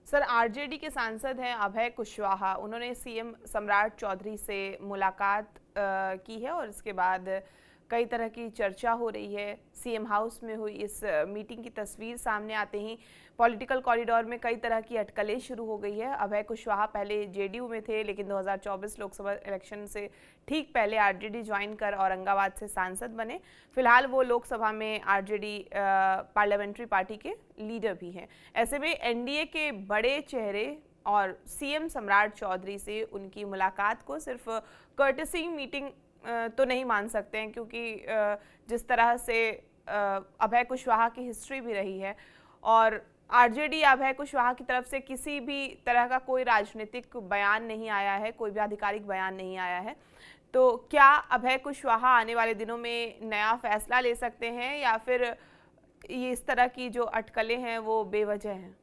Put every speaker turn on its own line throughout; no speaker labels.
Sir, RJD के सांसद हैं अभय कुशवाहा, उन्होंने सीएम सम्राट चौधरी से मुलाकात की है और इसके बाद कई तरह की चर्चा हो रही है। सीएम हाउस में हुई इस मीटिंग की तस्वीर सामने आते ही पॉलिटिकल कॉरिडोर में कई तरह की अटकलें शुरू हो गई है। अभय कुशवाहा पहले जेडीयू में थे, लेकिन 2024 लोकसभा इलेक्शन से ठीक पहले आरजेडी ज्वाइन कर औरंगाबाद से सांसद बने। फिलहाल वो लोकसभा में आरजेडी पार्लियामेंट्री पार्टी के लीडर भी हैं। ऐसे में एनडीए के बड़े चेहरे और सीएम सम्राट चौधरी से उनकी मुलाकात को सिर्फ कर्टसी मीटिंग तो नहीं मान सकते हैं, क्योंकि जिस तरह से अभय कुशवाहा की हिस्ट्री भी रही है और आरजेडी अभय कुशवाहा की तरफ से किसी भी तरह का कोई राजनीतिक बयान नहीं आया है, कोई भी आधिकारिक बयान नहीं आया है। तो क्या अभय कुशवाहा आने वाले दिनों में नया फैसला ले सकते हैं या फिर ये इस तरह की जो अटकलें हैं वो बेवजह हैं?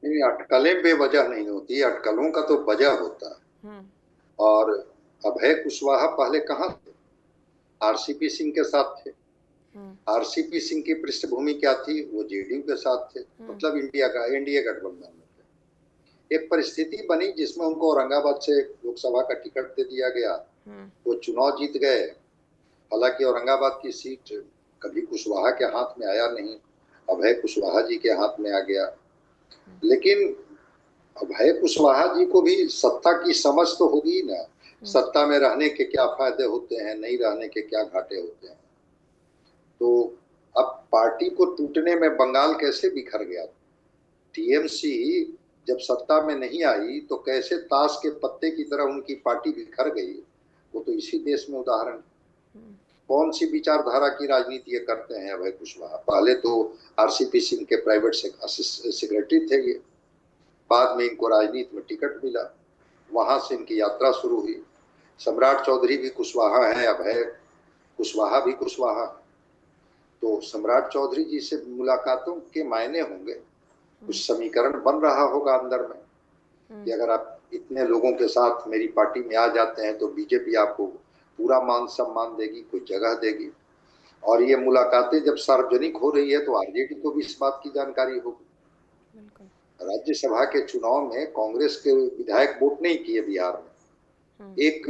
नहीं, अटकलें बेवजह नहीं होती, अटकलों का तो वजह होता है। और अभय कुशवाहा पहले कहाँ थे? आरसीपी सिंह के साथ थे। आरसीपी सिंह की पृष्ठभूमि क्या थी? वो जेडीयू के साथ थे, मतलब एनडीए गठबंधन में थे। एक परिस्थिति बनी जिसमें उनको औरंगाबाद से लोकसभा का टिकट दे दिया गया। वो चुनाव जीत गए। हालांकि औरंगाबाद की सीट कभी कुशवाहा के हाथ में आया नहीं, अभय कुशवाहा जी के हाथ में आ गया। लेकिन अभय कुशवाहा जी को भी सत्ता की समझ तो होगी ना, सत्ता में रहने के क्या फायदे होते हैं, नहीं रहने के क्या घाटे होते हैं। तो अब पार्टी को टूटने में बंगाल कैसे बिखर गया। टीएमसी जब सत्ता में नहीं आई तो कैसे ताश के पत्ते की तरह उनकी पार्टी बिखर गई, वो तो इसी देश में उदाहरण। कौन सी विचारधारा की राजनीति ये करते हैं अभय कुशवाहा? पहले तो आरसीपी सिंह के प्राइवेट सेक्रेटरी थे ये, बाद में इनको राजनीति में टिकट मिला, वहां से इनकी यात्रा शुरू हुई। सम्राट चौधरी भी कुशवाहा है, अभय कुशवाहा भी कुशवाहा। तो सम्राट चौधरी जी से मुलाकातों के मायने होंगे, कुछ समीकरण बन रहा होगा अंदर में कि अगर आप इतने लोगों के साथ मेरी पार्टी में आ जाते हैं तो बीजेपी आपको पूरा मान सम्मान देगी, कोई जगह देगी। और ये मुलाकातें जब सार्वजनिक हो रही है तो आरजेडी को भी इस बात की जानकारी होगी। राज्यसभा के चुनाव में कांग्रेस के विधायक वोट नहीं किए बिहार में। एक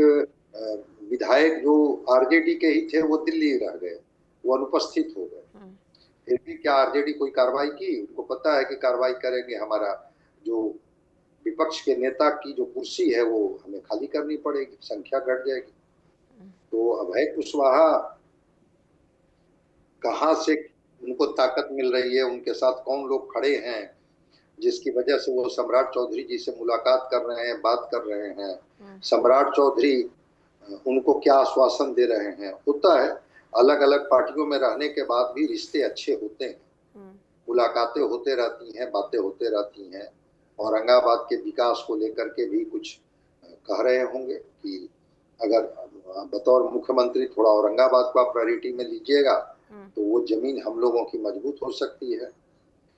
विधायक जो आरजेडी के ही थे वो दिल्ली रह गए, वो अनुपस्थित हो गए। फिर भी क्या आरजेडी कोई कार्रवाई की? उनको पता है कि कार्रवाई करेंगे, हमारा जो विपक्ष के नेता की जो कुर्सी है वो हमें खाली करनी पड़ेगी, संख्या घट जाएगी। तो अभय कुशवाहा कहाँ से उनको ताकत मिल रही है, उनके साथ कौन लोग खड़े हैं जिसकी वजह से वो सम्राट चौधरी जी से मुलाकात कर रहे हैं, बात कर रहे हैं। सम्राट चौधरी उनको क्या आश्वासन दे रहे हैं? होता है अलग अलग पार्टियों में रहने के बाद भी रिश्ते अच्छे होते हैं, मुलाकातें होते रहती हैं, बातें होते रहती हैं। औरंगाबाद के विकास को लेकर के भी कुछ कह रहे होंगे कि अगर बतौर मुख्यमंत्री थोड़ा औरंगाबाद को आप प्रायोरिटी में लीजिएगा तो वो जमीन हम लोगों की मजबूत हो सकती है,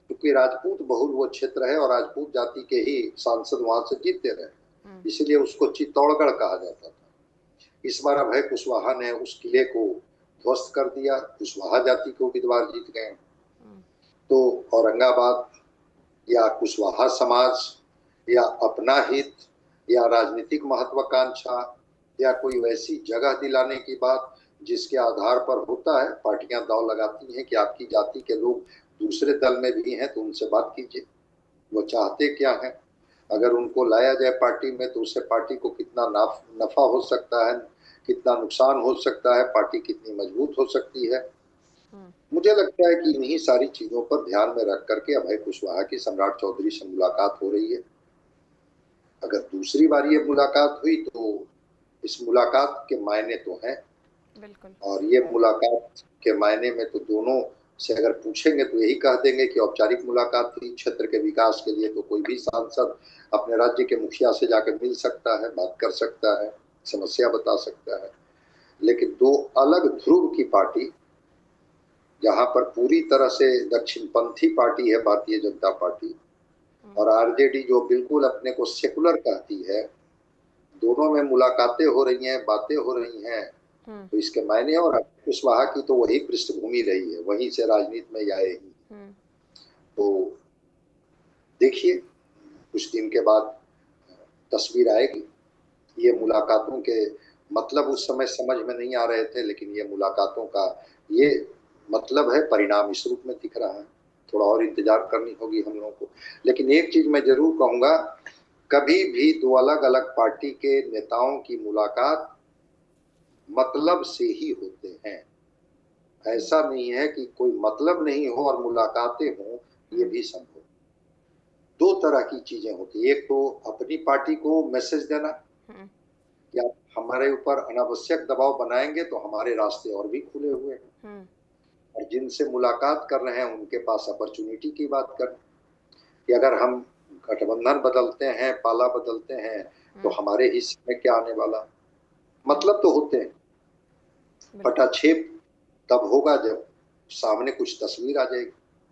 क्योंकि राजपूत बहुल वो क्षेत्र है और राजपूत जाति के ही सांसद वहां से जीतते रहे, इसलिए उसको चित्तौड़गढ़ कहा जाता था। इस बार अभय कुशवाहा ने उस किले को ध्वस्त कर दिया, कुशवाहा जाति को उम्मीदवार जीत गए। तो औरंगाबाद या कुशवाहा समाज या अपना हित या राजनीतिक महत्वाकांक्षा या कोई वैसी जगह दिलाने की बात जिसके आधार पर होता है, पार्टियां दांव लगाती हैं कि आपकी जाति के लोग दूसरे दल में भी हैं तो उनसे बात कीजिए, वो चाहते क्या है। अगर उनको लाया जाए पार्टी में तो उससे पार्टी को कितना नफा हो सकता है, कितना नुकसान हो सकता है, पार्टी कितनी मजबूत हो सकती है। मुझे लगता है कि इन्हीं सारी चीजों पर ध्यान में रख करके अभय कुशवाहा की सम्राट चौधरी से मुलाकात हो रही है। अगर दूसरी बार ये मुलाकात हुई तो इस मुलाकात के मायने तो हैं, और ये मुलाकात के मायने में तो दोनों से अगर पूछेंगे तो यही कह देंगे कि औपचारिक मुलाकात हुई, क्षेत्र के विकास के लिए तो कोई भी सांसद अपने राज्य के मुखिया से जाकर मिल सकता है, बात कर सकता है, समस्या बता सकता है। लेकिन दो अलग ध्रुव की पार्टी, जहां पर पूरी तरह से दक्षिणपंथी पार्टी है भारतीय जनता पार्टी और आरजेडी जो बिल्कुल अपने को सेकुलर कहती है, दोनों में मुलाकातें हो रही हैं, बातें हो रही हैं, तो इसके मायने। और कुशवाहा की तो वही पृष्ठभूमि रही है, वहीं से राजनीति में आए ही। तो देखिए कुछ दिन के बाद तस्वीर आएगी। ये मुलाकातों के मतलब उस समय समझ में नहीं आ रहे थे, लेकिन ये मुलाकातों का ये मतलब है, परिणाम इस रूप में दिख रहा है। थोड़ा और इंतजार करनी होगी हम लोगों को। लेकिन एक चीज मैं जरूर कहूंगा, कभी भी दो अलग अलग पार्टी के नेताओं की मुलाकात मतलब से ही होते हैं। ऐसा नहीं है कि कोई मतलब नहीं हो और मुलाकातें हों, ये भी संभव। दो तरह की चीजें होती है, एक तो अपनी पार्टी को मैसेज देना कि आप हमारे ऊपर अनावश्यक दबाव बनाएंगे तो हमारे रास्ते और भी खुले हुए हैं, और जिनसे मुलाकात कर रहे हैं उनके पास अपॉर्चुनिटी की बात कर कि अगर हम गठबंधन बदलते हैं, पाला बदलते हैं, तो हमारे हिस्से में क्या आने वाला। मतलब तो होते हैं, पटाक्षेप तब होगा जब सामने कुछ तस्वीर आ जाएगी।